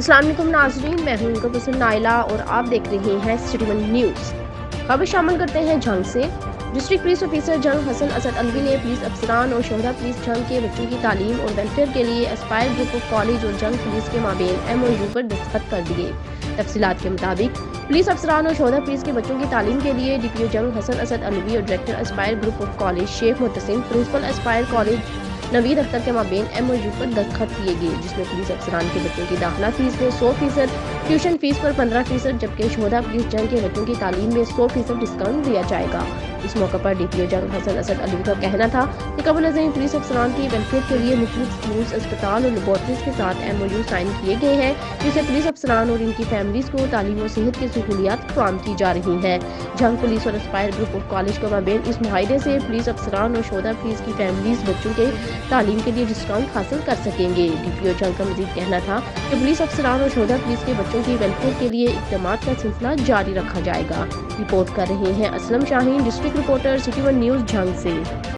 अस्सलाम वालेकुम नाज़रीन, मैं हूं उनका पसंद नाइला और आप देख रहे हैं सिटी वन न्यूज़। खबर शामिल करते हैं जंग से। डिस्ट्रिक्ट पुलिस ऑफिसर जंग हसन असद अलवी ने पुलिस अफसरान और शोहदा पुलिस जंग के बच्चों की तालीम और वेलफेयर के लिए एस्पायर ग्रुप ऑफ कॉलेज और जंग पुलिस के माबेन MOU पर दस्तखत कर दिए। तफसीलात के मुताबिक पुलिस अफसरान और शोहदा पुलिस के बच्चों की तालीम के लिए DPO जंग हसन असद अलवी और director Aspire group of college Sheikh Mutasim, principal Aspire college Naveed Akhtar के माबेन MOU पर दस्तखत किए गए, जिसमें पुलिस अफसरान के बच्चों की दाखिला फीस में 100%, ट्यूशन फीस पर 15%, जबकि शोहदा पुलिस जंग के बच्चों की तालीम में 100% डिस्काउंट दिया जाएगा। इस मौके पर DPO जंग हसन असद अलवी का कहना था कि कबल अज़ीम पुलिस अफसरान की वेलफेयर के लिए मुख्तलिफ स्कूल्स, अस्पताल और लेबॉर्ट्रीज के साथ MOU साइन किए गए हैं, जिससे पुलिस अफसरान और इनकी फैमिलीज को तालीम और सेहत की सहूलियात फराहम की जा रही हैं। जंग पुलिस और एस्पायर ग्रुप ऑफ कॉलेज के माबेन इस मुआहदे से पुलिस अफसरान और शोहदा पुलिस की फैमिलीज बच्चों के तालीम के लिए डिस्काउंट हासिल कर सकेंगे। DPO जंग का मजीद कहना था कि पुलिस अफसरान और शोहदा पुलिस के बच्चों की वेलफेयर के लिए इक़दामात का सिलसिला जारी रखा जाएगा। रिपोर्ट कर रहे हैं Aslam Shaheen, district reporter city one news जंग से।